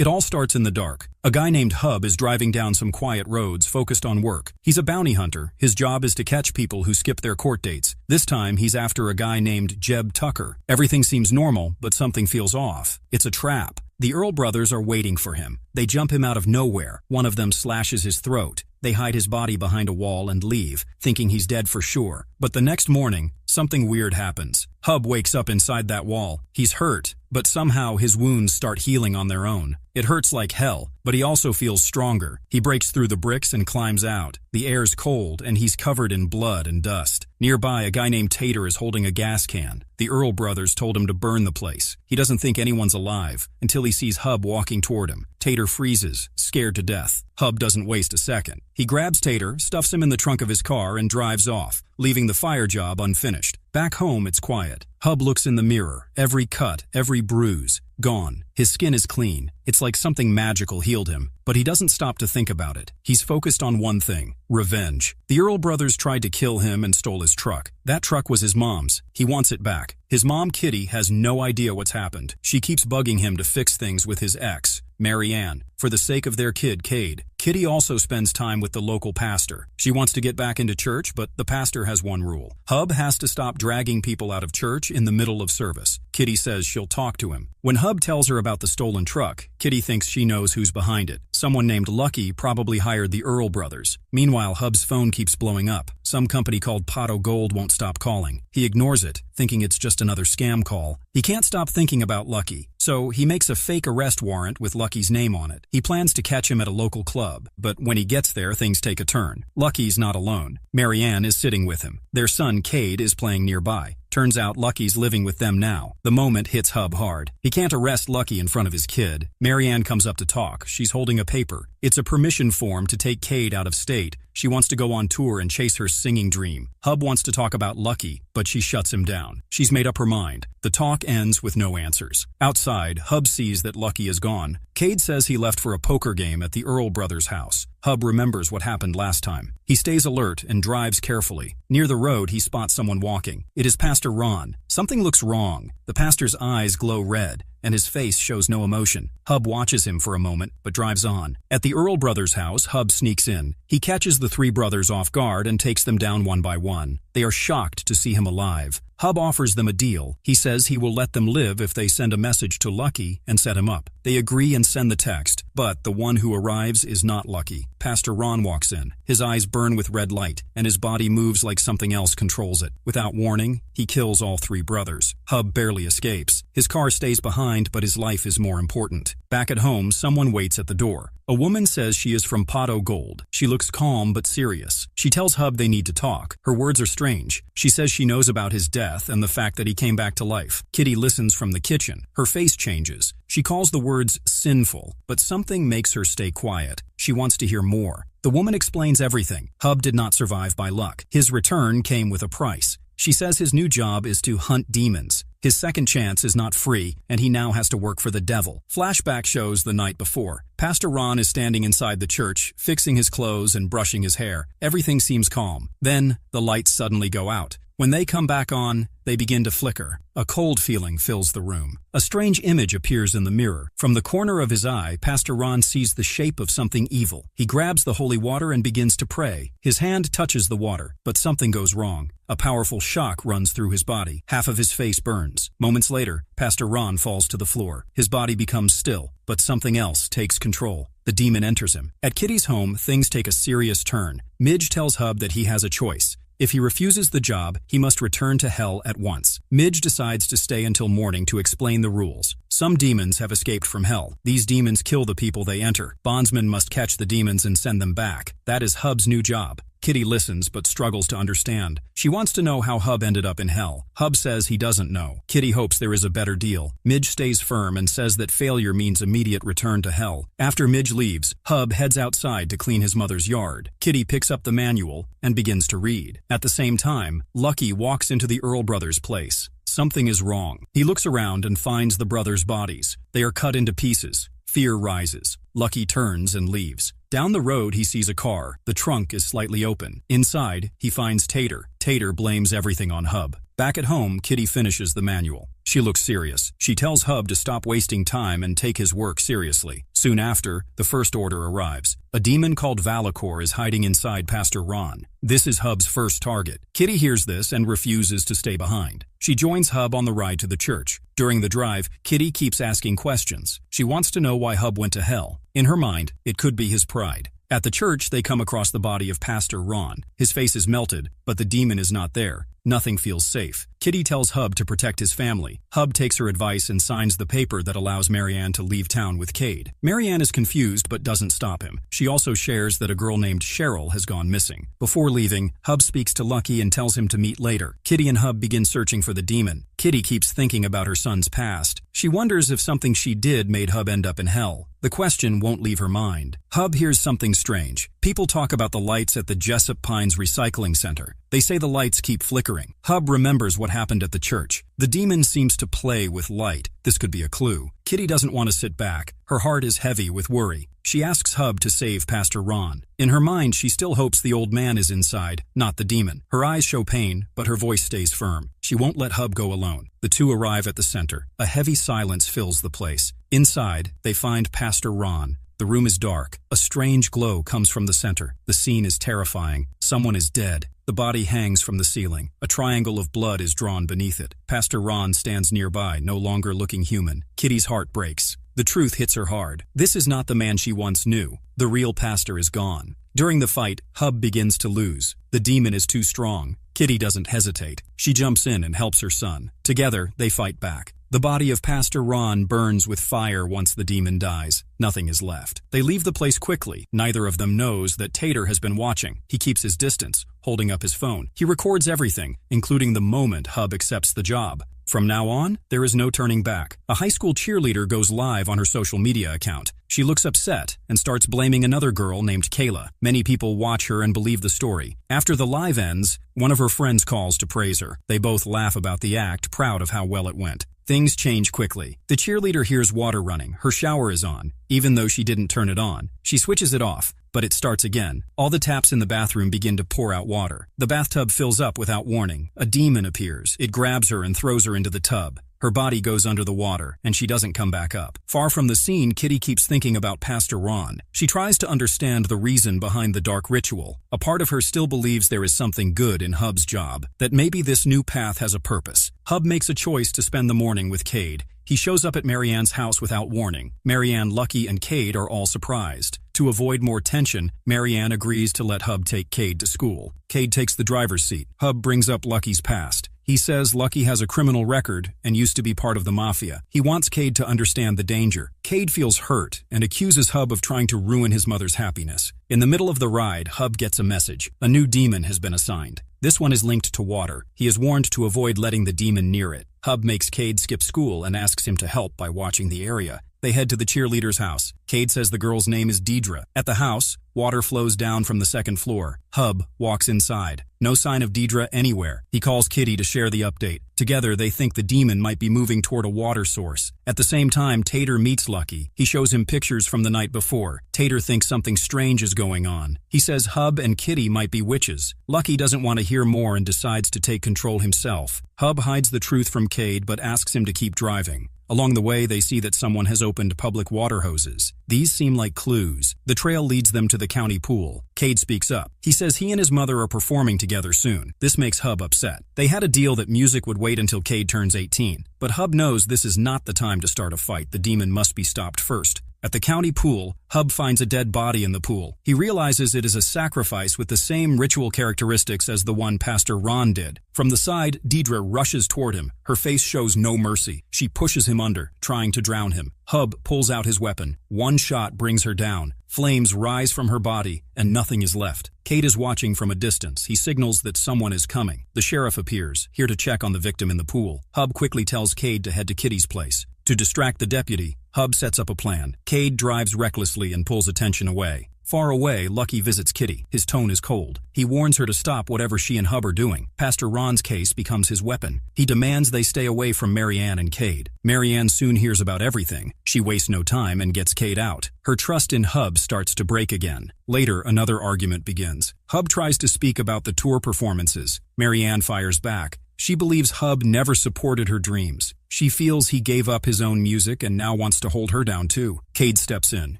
It all starts in the dark. A guy named Hub is driving down some quiet roads focused on work. He's a bounty hunter. His job is to catch people who skip their court dates. This time, he's after a guy named Jeb Tucker. Everything seems normal, but something feels off. It's a trap. The Earl brothers are waiting for him. They jump him out of nowhere. One of them slashes his throat. They hide his body behind a wall and leave, thinking he's dead for sure. But the next morning, something weird happens. Hub wakes up inside that wall. He's hurt, but somehow his wounds start healing on their own. It hurts like hell, but he also feels stronger. He breaks through the bricks and climbs out. The air's cold, and he's covered in blood and dust. Nearby, a guy named Tater is holding a gas can. The Earl brothers told him to burn the place. He doesn't think anyone's alive until he sees Hub walking toward him. Tater freezes, scared to death. Hub doesn't waste a second. He grabs Tater, stuffs him in the trunk of his car, and drives off, leaving the fire job unfinished. Back home, it's quiet. Hub looks in the mirror. Every cut, every bruise, gone. His skin is clean. It's like something magical healed him, but he doesn't stop to think about it. He's focused on one thing: revenge. The Earl brothers tried to kill him and stole his truck. That truck was his mom's. He wants it back. His mom, Kitty, has no idea what's happened. She keeps bugging him to fix things with his ex, Mary Ann, for the sake of their kid, Cade. Kitty also spends time with the local pastor. She wants to get back into church, but the pastor has one rule. Hub has to stop dragging people out of church in the middle of service. Kitty says she'll talk to him. When Hub tells her about the stolen truck, Kitty thinks she knows who's behind it. Someone named Lucky probably hired the Earl brothers. Meanwhile, Hub's phone keeps blowing up. Some company called Pot O' Gold won't stop calling. He ignores it, thinking it's just another scam call. He can't stop thinking about Lucky, so he makes a fake arrest warrant with Lucky's name on it. He plans to catch him at a local club, but when he gets there, things take a turn. Lucky's not alone. Mary Ann is sitting with him. Their son, Cade, is playing nearby. Turns out Lucky's living with them now. The moment hits Hub hard. He can't arrest Lucky in front of his kid. Mary Ann comes up to talk. She's holding a paper. It's a permission form to take Cade out of state. She wants to go on tour and chase her singing dream. Hub wants to talk about Lucky, but she shuts him down. She's made up her mind. The talk ends with no answers. Outside, Hub sees that Lucky is gone. Cade says he left for a poker game at the Earl brothers' house. Hub remembers what happened last time. He stays alert and drives carefully. Near the road, he spots someone walking. It is Pastor Ron. Something looks wrong. The pastor's eyes glow red, and his face shows no emotion. Hub watches him for a moment, but drives on. At the Earl brothers' house, Hub sneaks in. He catches the three brothers off guard and takes them down one by one. They are shocked to see him alive. Hub offers them a deal. He says he will let them live if they send a message to Lucky and set him up. They agree and send the text, but the one who arrives is not Lucky. Pastor Ron walks in. His eyes burn with red light, and his body moves like something else controls it. Without warning, he kills all three brothers. Hub barely escapes. His car stays behind, but his life is more important. Back at home, someone waits at the door. A woman says she is from Pot O' Gold. She looks calm but serious. She tells Hub they need to talk. Her words are strange. She says she knows about his death and the fact that he came back to life. Kitty listens from the kitchen. Her face changes. She calls the words sinful, but something makes her stay quiet. She wants to hear more. The woman explains everything. Hub did not survive by luck. His return came with a price. She says his new job is to hunt demons. His second chance is not free, and he now has to work for the devil. Flashback shows the night before. Pastor Ron is standing inside the church, fixing his clothes and brushing his hair. Everything seems calm. Then, the lights suddenly go out. When they come back on, they begin to flicker. A cold feeling fills the room. A strange image appears in the mirror. From the corner of his eye, Pastor Ron sees the shape of something evil. He grabs the holy water and begins to pray. His hand touches the water, but something goes wrong. A powerful shock runs through his body. Half of his face burns. Moments later, Pastor Ron falls to the floor. His body becomes still, but something else takes control. The demon enters him. At Kitty's home, things take a serious turn. Midge tells Hub that he has a choice. If he refuses the job, he must return to hell at once. Midge decides to stay until morning to explain the rules. Some demons have escaped from hell. These demons kill the people they enter. Bondsmen must catch the demons and send them back. That is Hub's new job. Kitty listens but struggles to understand. She wants to know how Hub ended up in hell. Hub says he doesn't know. Kitty hopes there is a better deal. Midge stays firm and says that failure means immediate return to hell. After Midge leaves, Hub heads outside to clean his mother's yard. Kitty picks up the manual and begins to read. At the same time, Lucky walks into the Earl brothers' place. Something is wrong. He looks around and finds the brothers' bodies. They are cut into pieces. Fear rises. Lucky turns and leaves. Down the road, he sees a car. The trunk is slightly open. Inside, he finds Tater. Tater blames everything on Hub. Back at home, Kitty finishes the manual. She looks serious. She tells Hub to stop wasting time and take his work seriously. Soon after, the first order arrives. A demon called Valakor is hiding inside Pastor Ron. This is Hub's first target. Kitty hears this and refuses to stay behind. She joins Hub on the ride to the church. During the drive, Kitty keeps asking questions. She wants to know why Hub went to hell. In her mind, it could be his pride. At the church, they come across the body of Pastor Ron. His face is melted, but the demon is not there. Nothing feels safe. Kitty tells Hub to protect his family. Hub takes her advice and signs the paper that allows Marianne to leave town with Cade. Marianne is confused but doesn't stop him. She also shares that a girl named Cheryl has gone missing. Before leaving, Hub speaks to Lucky and tells him to meet later. Kitty and Hub begin searching for the demon. Kitty keeps thinking about her son's past. She wonders if something she did made Hub end up in hell. The question won't leave her mind. Hub hears something strange. People talk about the lights at the Jessup Pines Recycling Center. They say the lights keep flickering. Hub remembers what happened at the church. The demon seems to play with light. This could be a clue. Kitty doesn't want to sit back. Her heart is heavy with worry. She asks Hub to save Pastor Ron. In her mind, she still hopes the old man is inside, not the demon. Her eyes show pain, but her voice stays firm. She won't let Hub go alone. The two arrive at the center. A heavy silence fills the place. Inside, they find Pastor Ron. The room is dark. A strange glow comes from the center. The scene is terrifying. Someone is dead. The body hangs from the ceiling. A triangle of blood is drawn beneath it. Pastor Ron stands nearby, no longer looking human. Kitty's heart breaks. The truth hits her hard. This is not the man she once knew. The real pastor is gone. During the fight, Hub begins to lose. The demon is too strong. Kitty doesn't hesitate. She jumps in and helps her son. Together, they fight back. The body of Pastor Ron burns with fire once the demon dies. Nothing is left. They leave the place quickly. Neither of them knows that Tater has been watching. He keeps his distance, holding up his phone. He records everything, including the moment Hub accepts the job. From now on, there is no turning back. A high school cheerleader goes live on her social media account. She looks upset and starts blaming another girl named Kayla. Many people watch her and believe the story. After the live ends, one of her friends calls to praise her. They both laugh about the act, proud of how well it went. Things change quickly. The cheerleader hears water running. Her shower is on, even though she didn't turn it on. She switches it off, but it starts again. All the taps in the bathroom begin to pour out water. The bathtub fills up without warning. A demon appears. It grabs her and throws her into the tub. Her body goes under the water, and she doesn't come back up. Far from the scene, Kitty keeps thinking about Pastor Ron. She tries to understand the reason behind the dark ritual. A part of her still believes there is something good in Hub's job, that maybe this new path has a purpose. Hub makes a choice to spend the morning with Cade. He shows up at Marianne's house without warning. Marianne, Lucky, and Cade are all surprised. To avoid more tension, Marianne agrees to let Hub take Cade to school. Cade takes the driver's seat. Hub brings up Lucky's past. He says Lucky has a criminal record and used to be part of the mafia. He wants Cade to understand the danger. Cade feels hurt and accuses Hub of trying to ruin his mother's happiness. In the middle of the ride, Hub gets a message. A new demon has been assigned. This one is linked to water. He is warned to avoid letting the demon near it. Hub makes Cade skip school and asks him to help by watching the area. They head to the cheerleader's house. Cade says the girl's name is Deidre. At the house, water flows down from the second floor. Hub walks inside. No sign of Deidre anywhere. He calls Kitty to share the update. Together, they think the demon might be moving toward a water source. At the same time, Tater meets Lucky. He shows him pictures from the night before. Tater thinks something strange is going on. He says Hub and Kitty might be witches. Lucky doesn't want to hear more and decides to take control himself. Hub hides the truth from Cade but asks him to keep driving. Along the way, they see that someone has opened public water hoses. These seem like clues. The trail leads them to the county pool. Cade speaks up. He says he and his mother are performing together soon. This makes Hub upset. They had a deal that music would wait until Cade turns 18. But Hub knows this is not the time to start a fight. The demon must be stopped first. At the county pool, Hub finds a dead body in the pool. He realizes it is a sacrifice with the same ritual characteristics as the one Pastor Ron did. From the side, Deidre rushes toward him. Her face shows no mercy. She pushes him under, trying to drown him. Hub pulls out his weapon. One shot brings her down. Flames rise from her body, and nothing is left. Cade is watching from a distance. He signals that someone is coming. The sheriff appears, here to check on the victim in the pool. Hub quickly tells Cade to head to Kitty's place. To distract the deputy, Hub sets up a plan. Cade drives recklessly and pulls attention away. Far away, Lucky visits Kitty. His tone is cold. He warns her to stop whatever she and Hub are doing. Pastor Ron's case becomes his weapon. He demands they stay away from Marianne and Cade. Marianne soon hears about everything. She wastes no time and gets Cade out. Her trust in Hub starts to break again. Later, another argument begins. Hub tries to speak about the tour performances. Marianne fires back. She believes Hub never supported her dreams. She feels he gave up his own music and now wants to hold her down too. Cade steps in.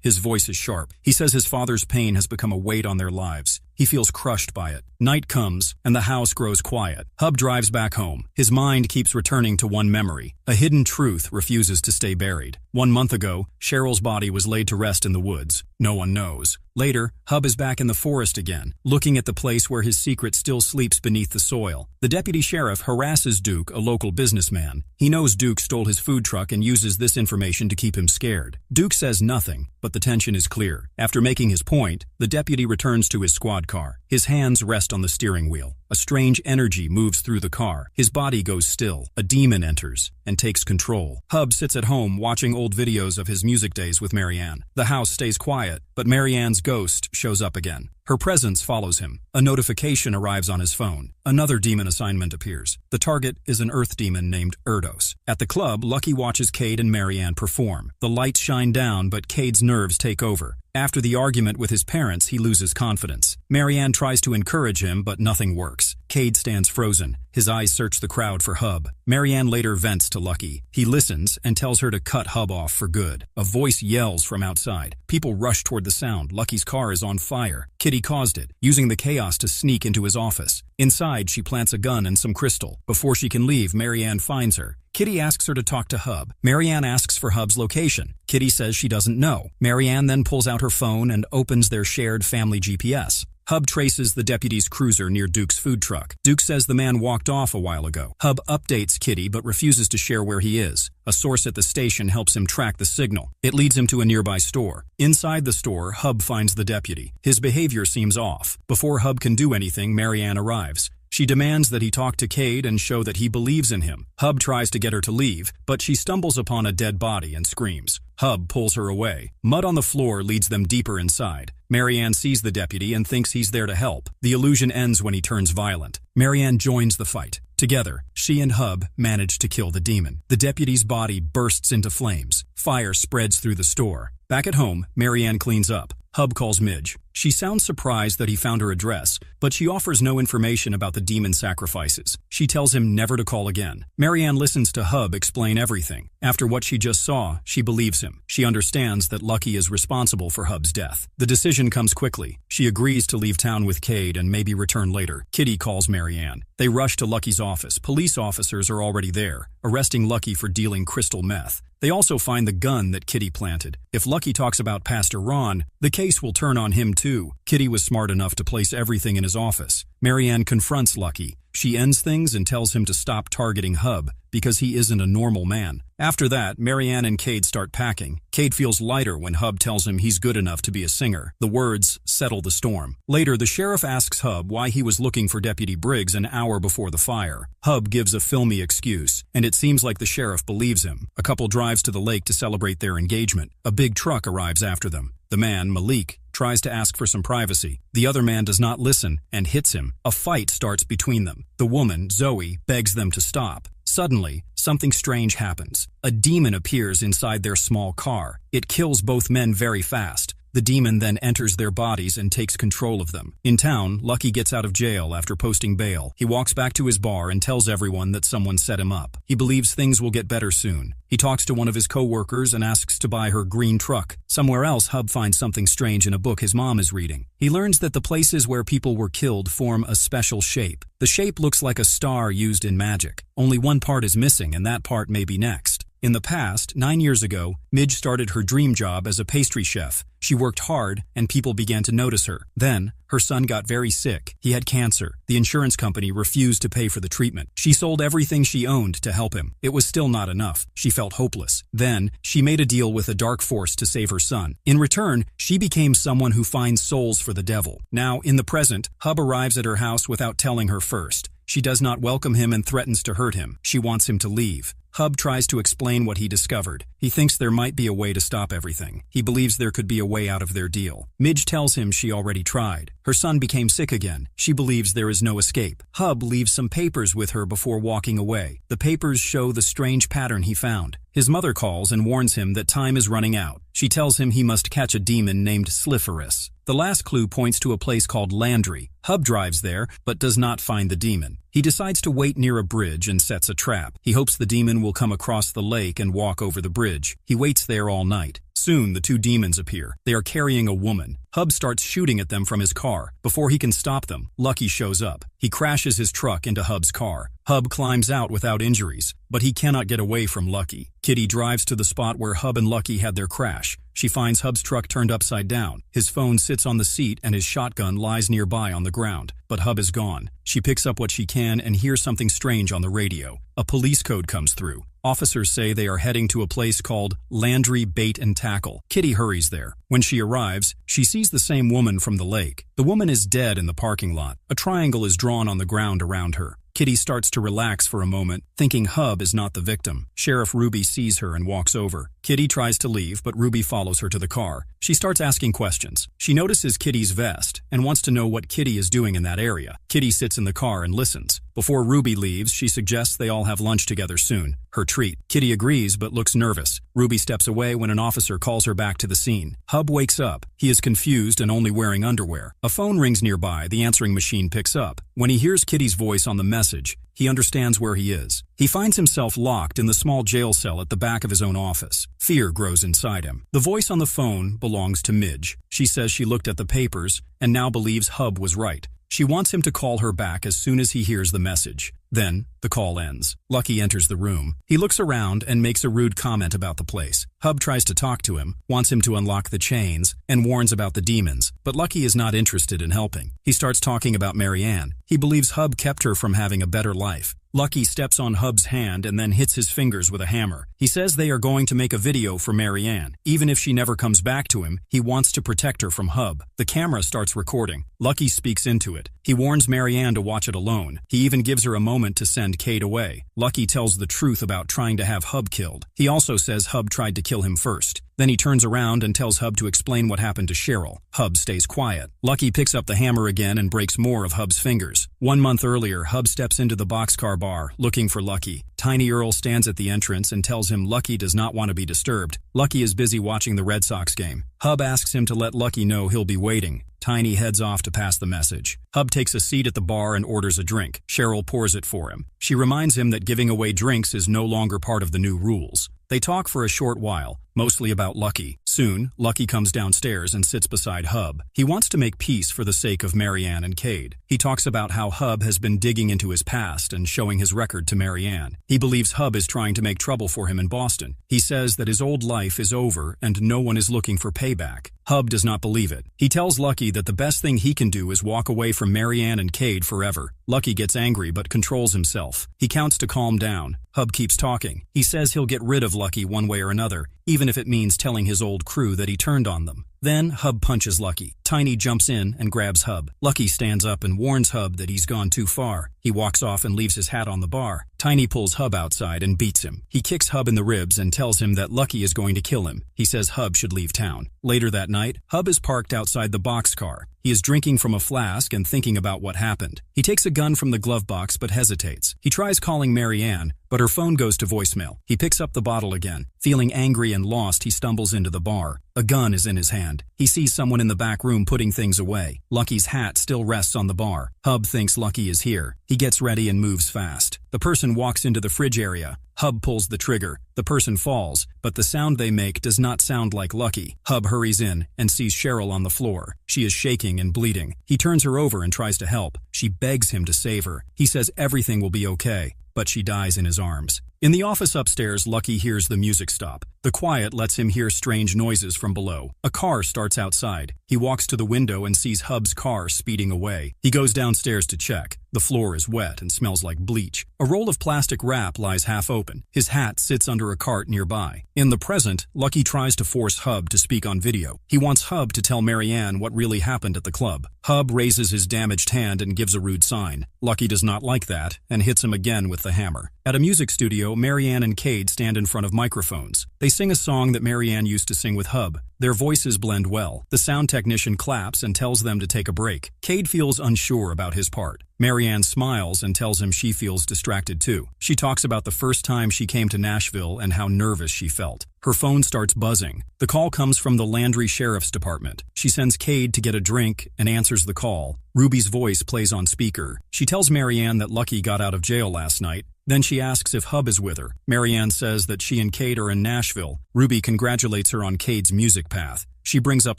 His voice is sharp. He says his father's pain has become a weight on their lives. He feels crushed by it. Night comes, and the house grows quiet. Hub drives back home. His mind keeps returning to one memory. A hidden truth refuses to stay buried. 1 month ago, Cheryl's body was laid to rest in the woods. No one knows. Later, Hub is back in the forest again, looking at the place where his secret still sleeps beneath the soil. The deputy sheriff harasses Duke, a local businessman. He knows Duke stole his food truck and uses this information to keep him scared. Duke says nothing, but the tension is clear. After making his point, the deputy returns to his squad car. His hands rest on the steering wheel. A strange energy moves through the car. His body goes still. A demon enters and takes control. Hub sits at home watching old videos of his music days with Marianne. The house stays quiet, but Marianne's ghost shows up again. Her presence follows him. A notification arrives on his phone. Another demon assignment appears. The target is an earth demon named Erdos. At the club, Lucky watches Cade and Marianne perform. The lights shine down, but Cade's nerves take over. After the argument with his parents, he loses confidence. Marianne tries to encourage him, but nothing works. Cade stands frozen. His eyes search the crowd for Hub. Marianne later vents to Lucky. He listens and tells her to cut Hub off for good. A voice yells from outside. People rush toward the sound. Lucky's car is on fire. Kitty caused it, using the chaos to sneak into his office. Inside, she plants a gun and some crystal. Before she can leave, Marianne finds her. Kitty asks her to talk to Hub. Marianne asks for Hub's location. Kitty says she doesn't know. Marianne then pulls out her phone and opens their shared family GPS. Hub traces the deputy's cruiser near Duke's food truck. Duke says the man walked off a while ago. Hub updates Kitty but refuses to share where he is. A source at the station helps him track the signal. It leads him to a nearby store. Inside the store, Hub finds the deputy. His behavior seems off. Before Hub can do anything, Marianne arrives. She demands that he talk to Cade and show that he believes in him. Hub tries to get her to leave, but she stumbles upon a dead body and screams. Hub pulls her away. Mud on the floor leads them deeper inside. Marianne sees the deputy and thinks he's there to help. The illusion ends when he turns violent. Marianne joins the fight. Together, she and Hub manage to kill the demon. The deputy's body bursts into flames. Fire spreads through the store. Back at home, Marianne cleans up. Hub calls Midge. She sounds surprised that he found her address, but she offers no information about the demon sacrifices. She tells him never to call again. Marianne listens to Hub explain everything. After what she just saw, she believes him. She understands that Lucky is responsible for Hub's death. The decision comes quickly. She agrees to leave town with Cade and maybe return later. Kitty calls Marianne. They rush to Lucky's office. Police officers are already there, arresting Lucky for dealing crystal meth. They also find the gun that Kitty planted. If Lucky talks about Pastor Ron, the case will turn on him too. Kitty was smart enough to place everything in his office. Marianne confronts Lucky. She ends things and tells him to stop targeting Hub because he isn't a normal man. After that, Marianne and Cade start packing. Cade feels lighter when Hub tells him he's good enough to be a singer. The words settle the storm. Later, the sheriff asks Hub why he was looking for Deputy Briggs an hour before the fire. Hub gives a filmy excuse, and it seems like the sheriff believes him. A couple drives to the lake to celebrate their engagement. A big truck arrives after them. The man, Malik, tries to ask for some privacy. The other man does not listen and hits him. A fight starts between them. The woman, Zoe, begs them to stop. Suddenly, something strange happens. A demon appears inside their small car. It kills both men very fast. The demon then enters their bodies and takes control of them. In town, Lucky gets out of jail after posting bail. He walks back to his bar and tells everyone that someone set him up. He believes things will get better soon. He talks to one of his co-workers and asks to buy her green truck. Somewhere else, Hub finds something strange in a book his mom is reading. He learns that the places where people were killed form a special shape. The shape looks like a star used in magic. Only one part is missing, and that part may be next. In the past, 9 years ago, Midge started her dream job as a pastry chef. She worked hard, and people began to notice her. Then, her son got very sick. He had cancer. The insurance company refused to pay for the treatment. She sold everything she owned to help him. It was still not enough. She felt hopeless. Then, she made a deal with a dark force to save her son. In return, she became someone who finds souls for the devil. Now, in the present, Hub arrives at her house without telling her first. She does not welcome him and threatens to hurt him. She wants him to leave. Hub tries to explain what he discovered. He thinks there might be a way to stop everything. He believes there could be a way out of their deal. Midge tells him she already tried. Her son became sick again. She believes there is no escape. Hub leaves some papers with her before walking away. The papers show the strange pattern he found. His mother calls and warns him that time is running out. She tells him he must catch a demon named Sliferous. The last clue points to a place called Landry. Hub drives there, but does not find the demon. He decides to wait near a bridge and sets a trap. He hopes the demon will come across the lake and walk over the bridge. He waits there all night. Soon, the two demons appear. They are carrying a woman. Hub starts shooting at them from his car. Before he can stop them, Lucky shows up. He crashes his truck into Hub's car. Hub climbs out without injuries, but he cannot get away from Lucky. Kitty drives to the spot where Hub and Lucky had their crash. She finds Hub's truck turned upside down. His phone sits on the seat and his shotgun lies nearby on the ground. But Hub is gone. She picks up what she can and hears something strange on the radio. A police code comes through. Officers say they are heading to a place called Landry Bait and Tackle. Kitty hurries there. When she arrives, she sees the same woman from the lake. The woman is dead in the parking lot. A triangle is drawn on the ground around her. Kitty starts to relax for a moment, thinking Hub is not the victim. Sheriff Ruby sees her and walks over. Kitty tries to leave, but Ruby follows her to the car. She starts asking questions. She notices Kitty's vest and wants to know what Kitty is doing in that area. Kitty sits in the car and listens. Before Ruby leaves, she suggests they all have lunch together soon. Her treat. Kitty agrees but looks nervous. Ruby steps away when an officer calls her back to the scene. Hub wakes up. He is confused and only wearing underwear. A phone rings nearby. The answering machine picks up. When he hears Kitty's voice on the message, he understands where he is. He finds himself locked in the small jail cell at the back of his own office. Fear grows inside him. The voice on the phone belongs to Midge. She says she looked at the papers and now believes Hub was right. She wants him to call her back as soon as he hears the message. Then, the call ends. Lucky enters the room. He looks around and makes a rude comment about the place. Hub tries to talk to him, wants him to unlock the chains, and warns about the demons, but Lucky is not interested in helping. He starts talking about Marianne. He believes Hub kept her from having a better life. Lucky steps on Hub's hand and then hits his fingers with a hammer. He says they are going to make a video for Marianne. Even if she never comes back to him, he wants to protect her from Hub. The camera starts recording. Lucky speaks into it. He warns Marianne to watch it alone. He even gives her a moment to send Kate away. Lucky tells the truth about trying to have Hub killed. He also says Hub tried to kill him first. Then he turns around and tells Hub to explain what happened to Cheryl. Hub stays quiet. Lucky picks up the hammer again and breaks more of Hub's fingers. 1 month earlier, Hub steps into the Boxcar Bar, looking for Lucky. Tiny Earl stands at the entrance and tells him Lucky does not want to be disturbed. Lucky is busy watching the Red Sox game. Hub asks him to let Lucky know he'll be waiting. Tiny heads off to pass the message. Hub takes a seat at the bar and orders a drink. Cheryl pours it for him. She reminds him that giving away drinks is no longer part of the new rules. They talk for a short while, mostly about Lucky. Soon, Lucky comes downstairs and sits beside Hub. He wants to make peace for the sake of Marianne and Cade. He talks about how Hub has been digging into his past and showing his record to Marianne. He believes Hub is trying to make trouble for him in Boston. He says that his old life is over and no one is looking for payback. Hub does not believe it. He tells Lucky that the best thing he can do is walk away from Marianne and Cade forever. Lucky gets angry but controls himself. He counts to calm down. Hub keeps talking. He says he'll get rid of Lucky one way or another, even if it means telling his old crew that he turned on them. Then Hub punches Lucky. Tiny jumps in and grabs Hub. Lucky stands up and warns Hub that he's gone too far. He walks off and leaves his hat on the bar. Tiny pulls Hub outside and beats him. He kicks Hub in the ribs and tells him that Lucky is going to kill him. He says Hub should leave town. Later that night, Hub is parked outside the boxcar. He is drinking from a flask and thinking about what happened. He takes a gun from the glove box but hesitates. He tries calling Marianne, but her phone goes to voicemail. He picks up the bottle again. Feeling angry and lost, he stumbles into the bar. A gun is in his hand. He sees someone in the back room putting things away. Lucky's hat still rests on the bar. Hub thinks Lucky is here. He gets ready and moves fast. The person walks into the fridge area. Hub pulls the trigger. The person falls, but the sound they make does not sound like Lucky. Hub hurries in and sees Cheryl on the floor. She is shaking and bleeding. He turns her over and tries to help. She begs him to save her. He says everything will be okay, but she dies in his arms. In the office upstairs, Lucky hears the music stop. The quiet lets him hear strange noises from below. A car starts outside. He walks to the window and sees Hub's car speeding away. He goes downstairs to check. The floor is wet and smells like bleach. A roll of plastic wrap lies half open. His hat sits under a cart nearby. In the present, Lucky tries to force Hub to speak on video. He wants Hub to tell Marianne what really happened at the club. Hub raises his damaged hand and gives a rude sign. Lucky does not like that and hits him again with the hammer. At a music studio, Marianne and Cade stand in front of microphones. They sing a song that Marianne used to sing with Hub. Their voices blend well. The sound technician claps and tells them to take a break. Cade feels unsure about his part. Marianne smiles and tells him she feels distracted too. She talks about the first time she came to Nashville and how nervous she felt. Her phone starts buzzing. The call comes from the Landry Sheriff's Department. She sends Cade to get a drink and answers the call. Ruby's voice plays on speaker. She tells Marianne that Lucky got out of jail last night. Then she asks if Hub is with her. Marianne says that she and Cade are in Nashville. Ruby congratulates her on Cade's music path. She brings up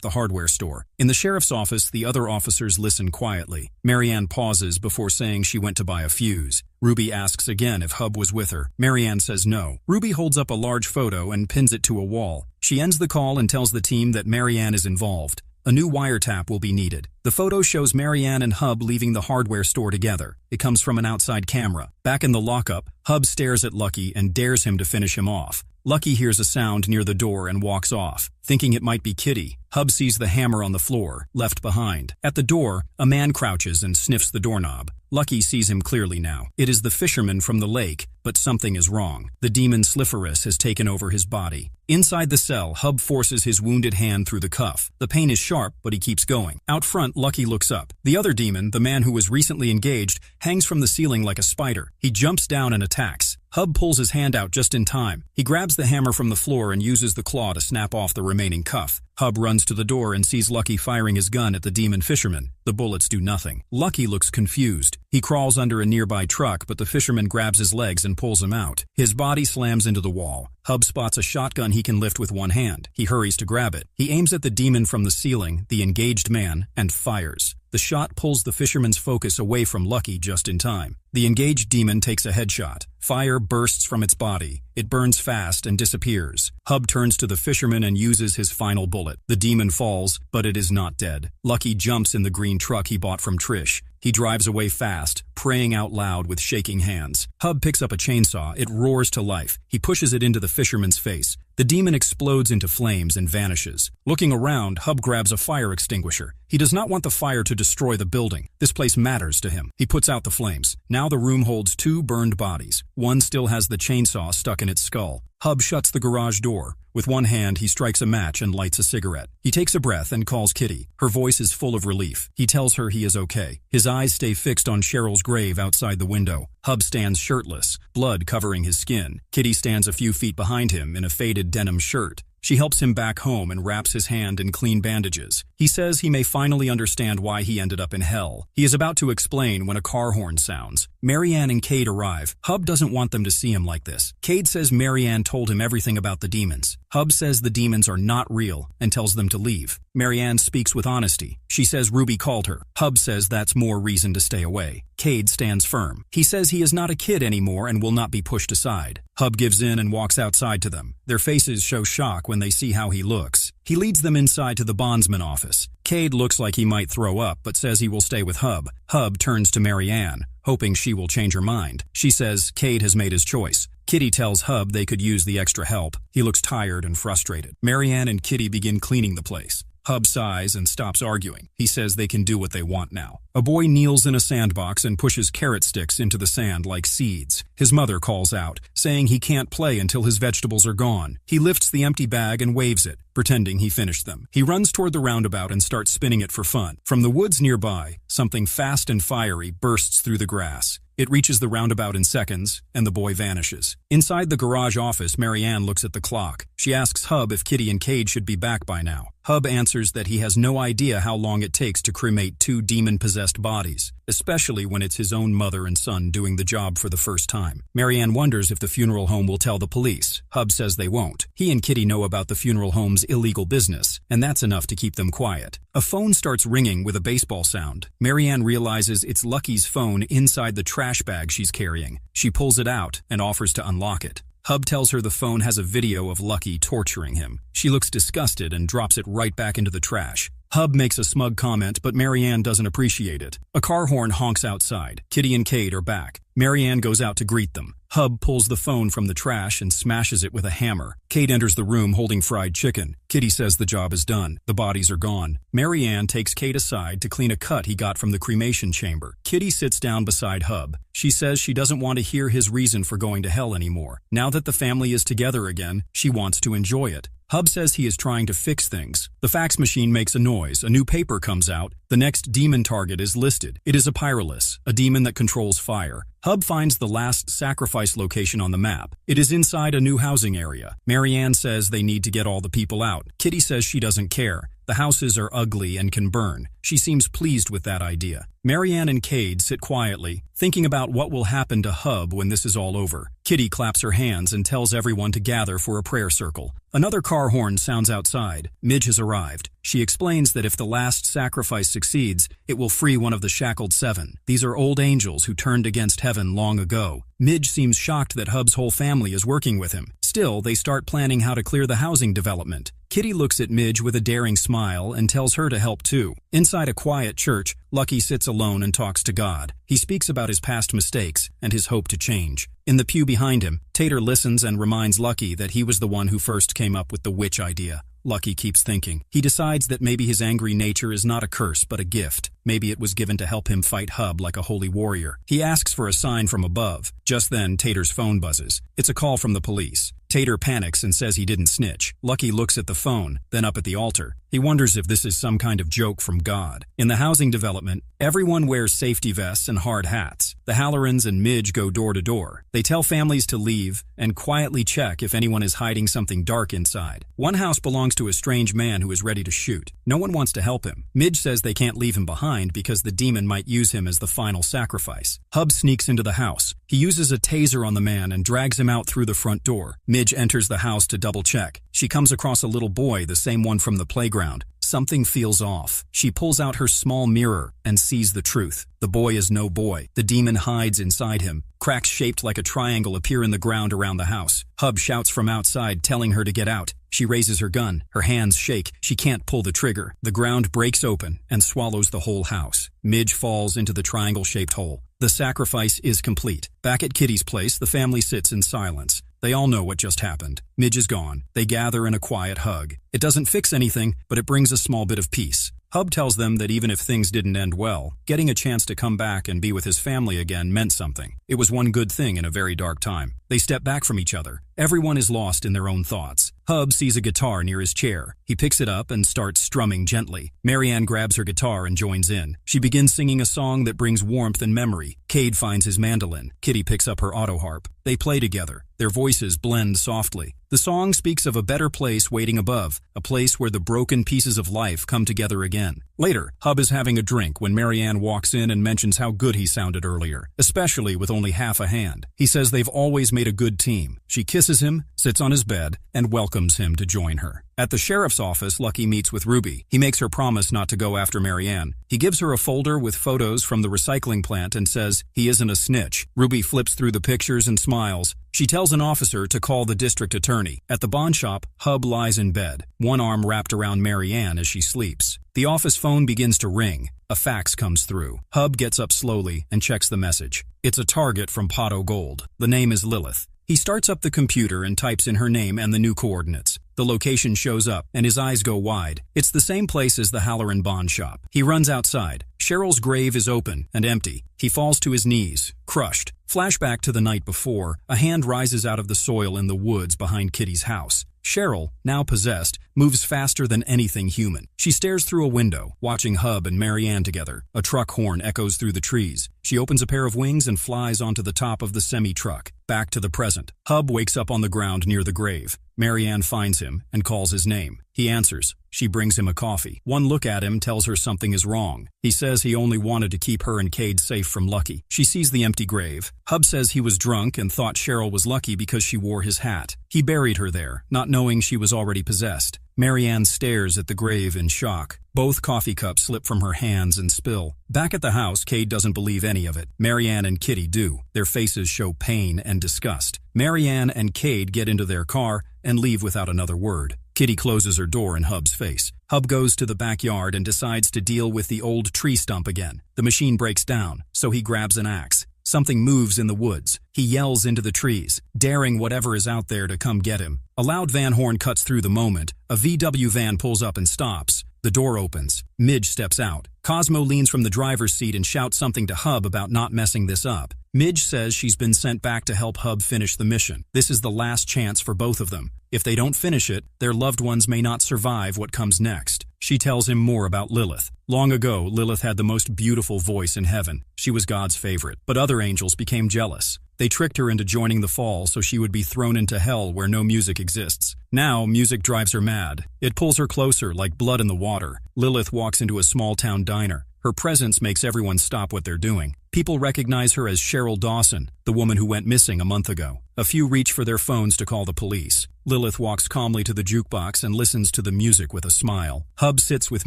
the hardware store. In the sheriff's office, the other officers listen quietly. Marianne pauses before saying she went to buy a fuse. Ruby asks again if Hub was with her. Marianne says no. Ruby holds up a large photo and pins it to a wall. She ends the call and tells the team that Marianne is involved. A new wiretap will be needed. The photo shows Marianne and Hub leaving the hardware store together. It comes from an outside camera. Back in the lockup, Hub stares at Lucky and dares him to finish him off. Lucky hears a sound near the door and walks off. Thinking it might be Kitty, Hub sees the hammer on the floor, left behind. At the door, a man crouches and sniffs the doorknob. Lucky sees him clearly now. It is the fisherman from the lake, but something is wrong. The demon Sliferus has taken over his body. Inside the cell, Hub forces his wounded hand through the cuff. The pain is sharp, but he keeps going. Out front, Lucky looks up. The other demon, the man who was recently engaged, hangs from the ceiling like a spider. He jumps down and attacks. Hub pulls his hand out just in time. He grabs the hammer from the floor and uses the claw to snap off the remaining cuff. Hub runs to the door and sees Lucky firing his gun at the demon fisherman. The bullets do nothing. Lucky looks confused. He crawls under a nearby truck, but the fisherman grabs his legs and pulls him out. His body slams into the wall. Hub spots a shotgun he can lift with one hand. He hurries to grab it. He aims at the demon from the ceiling, the engaged man, and fires. The shot pulls the fisherman's focus away from Lucky just in time. The engaged demon takes a headshot. Fire bursts from its body. It burns fast and disappears. Hub turns to the fisherman and uses his final bullet. The demon falls, but it is not dead. Lucky jumps in the green truck he bought from Trish. He drives away fast, praying out loud with shaking hands. Hub picks up a chainsaw. It roars to life. He pushes it into the fisherman's face. The demon explodes into flames and vanishes. Looking around, Hub grabs a fire extinguisher. He does not want the fire to destroy the building. This place matters to him. He puts out the flames. Now the room holds 2 burned bodies. One still has the chainsaw stuck in its skull. Hub shuts the garage door. With one hand, he strikes a match and lights a cigarette. He takes a breath and calls Kitty. Her voice is full of relief. He tells her he is okay. His eyes stay fixed on Cheryl's grave outside the window. Hub stands shirtless, blood covering his skin. Kitty stands a few feet behind him in a faded denim shirt. She helps him back home and wraps his hand in clean bandages. He says he may finally understand why he ended up in hell. He is about to explain when a car horn sounds. Marianne and Cade arrive. Hub doesn't want them to see him like this. Cade says Marianne told him everything about the demons. Hub says the demons are not real and tells them to leave. Marianne speaks with honesty. She says Ruby called her. Hub says that's more reason to stay away. Cade stands firm. He says he is not a kid anymore and will not be pushed aside. Hub gives in and walks outside to them. Their faces show shock when they see how he looks. He leads them inside to the bondsman office. Cade looks like he might throw up, but says he will stay with Hub. Hub turns to Marianne, hoping she will change her mind. She says Cade has made his choice. Kitty tells Hub they could use the extra help. He looks tired and frustrated. Marianne and Kitty begin cleaning the place. Hub sighs and stops arguing. He says they can do what they want now. A boy kneels in a sandbox and pushes carrot sticks into the sand like seeds. His mother calls out, saying he can't play until his vegetables are gone. He lifts the empty bag and waves it, pretending he finished them. He runs toward the roundabout and starts spinning it for fun. From the woods nearby, something fast and fiery bursts through the grass. It reaches the roundabout in seconds, and the boy vanishes. Inside the garage office, Marianne looks at the clock. She asks Hub if Kitty and Cade should be back by now. Hub answers that he has no idea how long it takes to cremate 2 demon-possessed bodies, especially when it's his own mother and son doing the job for the first time. Marianne wonders if the funeral home will tell the police. Hub says they won't. He and Kitty know about the funeral home's illegal business, and that's enough to keep them quiet. A phone starts ringing with a baseball sound. Marianne realizes it's Lucky's phone inside the trash bag she's carrying. She pulls it out and offers to unlock it. Hub tells her the phone has a video of Lucky torturing him. She looks disgusted and drops it right back into the trash. Hub makes a smug comment, but Marianne doesn't appreciate it. A car horn honks outside. Kitty and Cade are back. Marianne goes out to greet them. Hub pulls the phone from the trash and smashes it with a hammer. Cade enters the room holding fried chicken. Kitty says the job is done. The bodies are gone. Marianne takes Cade aside to clean a cut he got from the cremation chamber. Kitty sits down beside Hub. She says she doesn't want to hear his reason for going to hell anymore. Now that the family is together again, she wants to enjoy it. Hub says he is trying to fix things. The fax machine makes a noise. A new paper comes out. The next demon target is listed. It is a Pyrolus, a demon that controls fire. Hub finds the last sacrifice location on the map. It is inside a new housing area. Marianne says they need to get all the people out. Kitty says she doesn't care. The houses are ugly and can burn. She seems pleased with that idea. Marianne and Cade sit quietly, thinking about what will happen to Hub when this is all over. Kitty claps her hands and tells everyone to gather for a prayer circle. Another car horn sounds outside. Midge has arrived. She explains that if the last sacrifice succeeds, it will free one of the shackled seven. These are old angels who turned against heaven long ago. Midge seems shocked that Hub's whole family is working with him. Still, they start planning how to clear the housing development. Kitty looks at Midge with a daring smile and tells her to help too. Inside a quiet church, Lucky sits alone and talks to God. He speaks about his past mistakes and his hope to change. In the pew behind him, Tater listens and reminds Lucky that he was the one who first came up with the witch idea. Lucky keeps thinking. He decides that maybe his angry nature is not a curse but a gift. Maybe it was given to help him fight Hub like a holy warrior. He asks for a sign from above. Just then, Tater's phone buzzes. It's a call from the police. Tater panics and says he didn't snitch. Lucky looks at the phone, then up at the altar. He wonders if this is some kind of joke from God. In the housing development, everyone wears safety vests and hard hats. The Hallorans and Midge go door to door. They tell families to leave and quietly check if anyone is hiding something dark inside. One house belongs to a strange man who is ready to shoot. No one wants to help him. Midge says they can't leave him behind because the demon might use him as the final sacrifice. Hub sneaks into the house. He uses a taser on the man and drags him out through the front door. Midge enters the house to double check. She comes across a little boy, the same one from the playground. Something feels off. She pulls out her small mirror and sees the truth. The boy is no boy. The demon hides inside him. Cracks shaped like a triangle appear in the ground around the house. Hub shouts from outside, telling her to get out. She raises her gun. Her hands shake. She can't pull the trigger. The ground breaks open and swallows the whole house. Midge falls into the triangle-shaped hole. The sacrifice is complete. Back at Kitty's place, the family sits in silence. They all know what just happened. Midge is gone. They gather in a quiet hug. It doesn't fix anything, but it brings a small bit of peace. Hub tells them that even if things didn't end well, getting a chance to come back and be with his family again meant something. It was one good thing in a very dark time. They step back from each other. Everyone is lost in their own thoughts. Hub sees a guitar near his chair. He picks it up and starts strumming gently. Marianne grabs her guitar and joins in. She begins singing a song that brings warmth and memory. Cade finds his mandolin. Kitty picks up her autoharp. They play together. Their voices blend softly. The song speaks of a better place waiting above, a place where the broken pieces of life come together again. Later, Hub is having a drink when Marianne walks in and mentions how good he sounded earlier, especially with only half a hand. He says they've always made a good team. She kisses him, sits on his bed, and welcomes him to join her. At the sheriff's office, Lucky meets with Ruby. He makes her promise not to go after Marianne. He gives her a folder with photos from the recycling plant and says he isn't a snitch. Ruby flips through the pictures and smiles. She tells an officer to call the district attorney. At the bond shop, Hub lies in bed, one arm wrapped around Marianne as she sleeps. The office phone begins to ring. A fax comes through. Hub gets up slowly and checks the message. It's a target from Potto Gold. The name is Lilith. He starts up the computer and types in her name and the new coordinates. The location shows up, and his eyes go wide. It's the same place as the Halloran bond shop. He runs outside. Cheryl's grave is open and empty. He falls to his knees, crushed. Flashback to the night before, a hand rises out of the soil in the woods behind Kitty's house. Cheryl, now possessed, moves faster than anything human. She stares through a window, watching Hub and Marianne together. A truck horn echoes through the trees. She opens a pair of wings and flies onto the top of the semi-truck. Back to the present. Hub wakes up on the ground near the grave. Marianne finds him and calls his name. He answers. She brings him a coffee. One look at him tells her something is wrong. He says he only wanted to keep her and Cade safe from Lucky. She sees the empty grave. Hub says he was drunk and thought Cheryl was lucky because she wore his hat. He buried her there, not knowing she was already possessed. Marianne stares at the grave in shock. Both coffee cups slip from her hands and spill. Back at the house, Cade doesn't believe any of it. Marianne and Kitty do. Their faces show pain and disgust. Marianne and Cade get into their car and leave without another word. Kitty closes her door in Hub's face. Hub goes to the backyard and decides to deal with the old tree stump again. The machine breaks down, so he grabs an axe. Something moves in the woods. He yells into the trees, daring whatever is out there to come get him. A loud van horn cuts through the moment. A VW van pulls up and stops. The door opens. Midge steps out. Cosmo leans from the driver's seat and shouts something to Hub about not messing this up. Midge says she's been sent back to help Hub finish the mission. This is the last chance for both of them. If they don't finish it, their loved ones may not survive what comes next. She tells him more about Lilith. Long ago, Lilith had the most beautiful voice in heaven. She was God's favorite, but other angels became jealous. They tricked her into joining the fall so she would be thrown into hell where no music exists. Now, music drives her mad. It pulls her closer like blood in the water. Lilith walks into a small-town diner. Her presence makes everyone stop what they're doing. People recognize her as Cheryl Dawson, the woman who went missing a month ago. A few reach for their phones to call the police. Lilith walks calmly to the jukebox and listens to the music with a smile. Hub sits with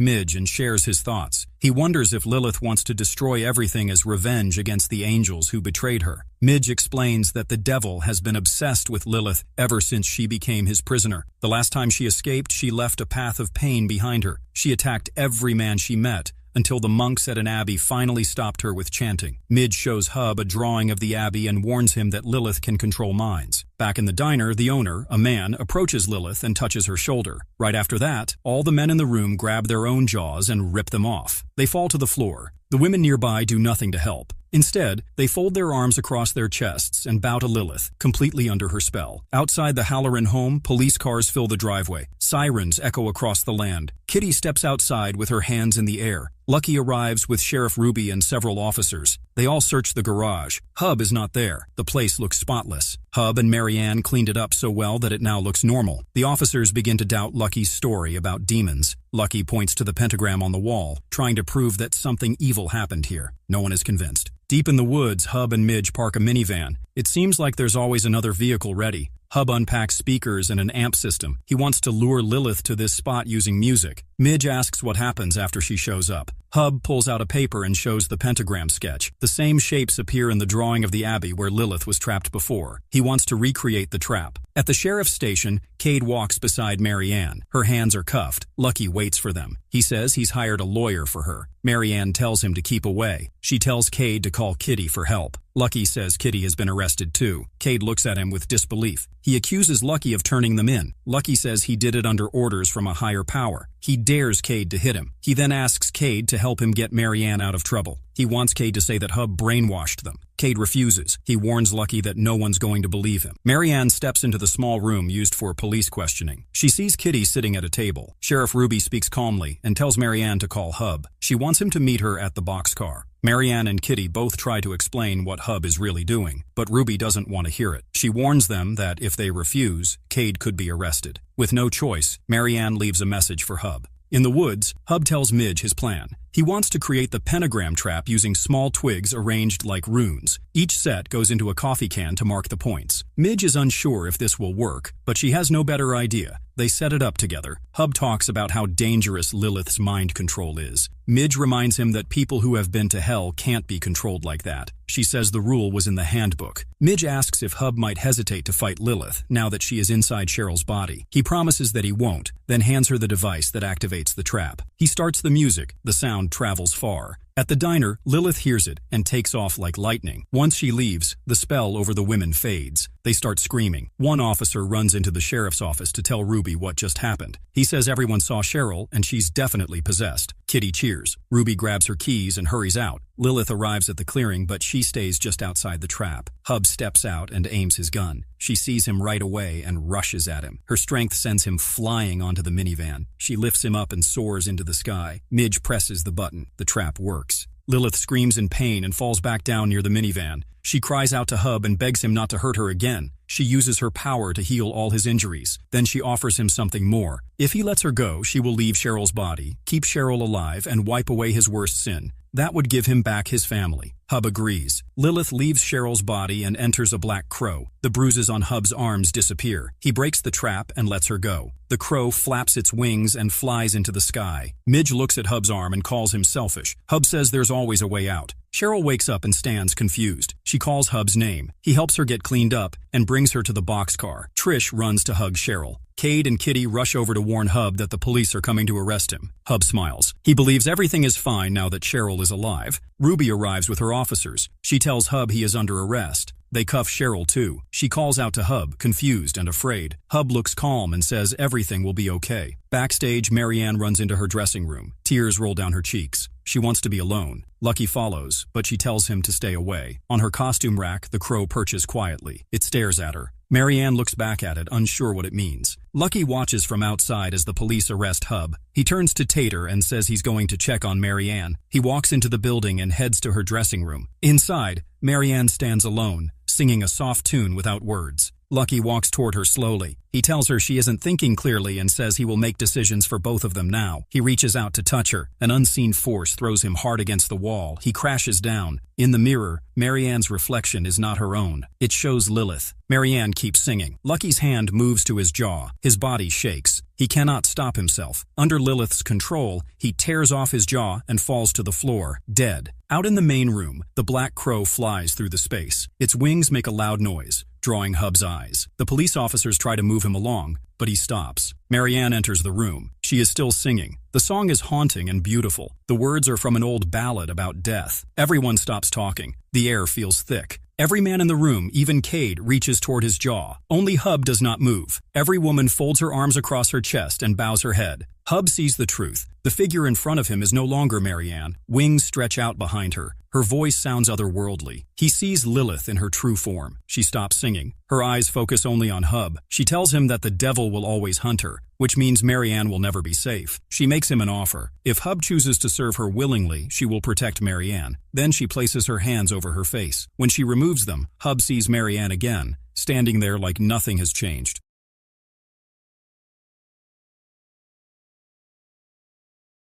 Midge and shares his thoughts. He wonders if Lilith wants to destroy everything as revenge against the angels who betrayed her. Midge explains that the devil has been obsessed with Lilith ever since she became his prisoner. The last time she escaped, she left a path of pain behind her. She attacked every man she met, until the monks at an abbey finally stopped her with chanting. Midge shows Hub a drawing of the abbey and warns him that Lilith can control minds. Back in the diner, the owner, a man, approaches Lilith and touches her shoulder. Right after that, all the men in the room grab their own jaws and rip them off. They fall to the floor. The women nearby do nothing to help. Instead, they fold their arms across their chests and bow to Lilith, completely under her spell. Outside the Halloran home, police cars fill the driveway. Sirens echo across the land. Kitty steps outside with her hands in the air. Lucky arrives with Sheriff Ruby and several officers. They all search the garage. Hub is not there. The place looks spotless. Hub and Marianne cleaned it up so well that it now looks normal. The officers begin to doubt Lucky's story about demons. Lucky points to the pentagram on the wall, trying to prove that something evil happened here. No one is convinced. Deep in the woods, Hub and Midge park a minivan. It seems like there's always another vehicle ready. Hub unpacks speakers and an amp system. He wants to lure Lilith to this spot using music. Midge asks what happens after she shows up. Hub pulls out a paper and shows the pentagram sketch. The same shapes appear in the drawing of the abbey where Lilith was trapped before. He wants to recreate the trap. At the sheriff's station, Cade walks beside Marianne. Her hands are cuffed. Lucky waits for them. He says he's hired a lawyer for her. Marianne tells him to keep away. She tells Cade to call Kitty for help. Lucky says Kitty has been arrested too. Cade looks at him with disbelief. He accuses Lucky of turning them in. Lucky says he did it under orders from a higher power. He dares Cade to hit him. He then asks Cade to help him get Marianne out of trouble. He wants Cade to say that Hub brainwashed them. Cade refuses. He warns Lucky that no one's going to believe him. Marianne steps into the small room used for police questioning. She sees Kitty sitting at a table. Sheriff Ruby speaks calmly and tells Marianne to call Hub. She wants him to meet her at the boxcar. Marianne and Kitty both try to explain what Hub is really doing, but Ruby doesn't want to hear it. She warns them that if they refuse, Cade could be arrested. With no choice, Marianne leaves a message for Hub. In the woods, Hub tells Midge his plan. He wants to create the pentagram trap using small twigs arranged like runes. Each set goes into a coffee can to mark the points. Midge is unsure if this will work, but she has no better idea. They set it up together. Hub talks about how dangerous Lilith's mind control is. Midge reminds him that people who have been to hell can't be controlled like that. She says the rule was in the handbook. Midge asks if Hub might hesitate to fight Lilith now that she is inside Cheryl's body. He promises that he won't, then hands her the device that activates the trap. He starts the music. The sound travels far. At the diner, Lilith hears it and takes off like lightning. Once she leaves, the spell over the women fades. They start screaming. One officer runs into the sheriff's office to tell Ruby what just happened. He says everyone saw Cheryl and she's definitely possessed. Kitty cheers. Ruby grabs her keys and hurries out. Lilith arrives at the clearing, but she stays just outside the trap. Hub steps out and aims his gun. She sees him right away and rushes at him. Her strength sends him flying onto the minivan. She lifts him up and soars into the sky. Midge presses the button. The trap works. Lilith screams in pain and falls back down near the minivan. She cries out to Hub and begs him not to hurt her again. She uses her power to heal all his injuries. Then she offers him something more. If he lets her go, she will leave Cheryl's body, keep Cheryl alive, and wipe away his worst sin. That would give him back his family. Hub agrees. Lilith leaves Cheryl's body and enters a black crow. The bruises on Hub's arms disappear. He breaks the trap and lets her go. The crow flaps its wings and flies into the sky. Midge looks at Hub's arm and calls him selfish. Hub says there's always a way out. Cheryl wakes up and stands confused. She calls Hub's name. He helps her get cleaned up and brings her to the boxcar. Trish runs to hug Cheryl. Cade and Kitty rush over to warn Hub that the police are coming to arrest him. Hub smiles. He believes everything is fine now that Cheryl is alive. Ruby arrives with her officers. She tells Hub he is under arrest. They cuff Cheryl too. She calls out to Hub, confused and afraid. Hub looks calm and says everything will be okay. Backstage, Marianne runs into her dressing room. Tears roll down her cheeks. She wants to be alone. Lucky follows, but she tells him to stay away. On her costume rack, the crow perches quietly. It stares at her. Marianne looks back at it, unsure what it means. Lucky watches from outside as the police arrest Hub. He turns to Tater and says he's going to check on Marianne. He walks into the building and heads to her dressing room. Inside, Marianne stands alone, singing a soft tune without words. Lucky walks toward her slowly. He tells her she isn't thinking clearly and says he will make decisions for both of them now. He reaches out to touch her. An unseen force throws him hard against the wall. He crashes down. In the mirror, Marianne's reflection is not her own. It shows Lilith. Marianne keeps singing. Lucky's hand moves to his jaw. His body shakes. He cannot stop himself. Under Lilith's control, he tears off his jaw and falls to the floor, dead. Out in the main room, the black crow flies through the space. Its wings make a loud noise, drawing Hub's eyes. The police officers try to move him along, but he stops. Marianne enters the room. She is still singing. The song is haunting and beautiful. The words are from an old ballad about death. Everyone stops talking. The air feels thick. Every man in the room, even Cade, reaches toward his jaw. Only Hub does not move. Every woman folds her arms across her chest and bows her head. Hub sees the truth. The figure in front of him is no longer Marianne. Wings stretch out behind her. Her voice sounds otherworldly. He sees Lilith in her true form. She stops singing. Her eyes focus only on Hub. She tells him that the devil will always hunt her, which means Marianne will never be safe. She makes him an offer. If Hub chooses to serve her willingly, she will protect Marianne. Then she places her hands over her face. When she removes them, Hub sees Marianne again, standing there like nothing has changed.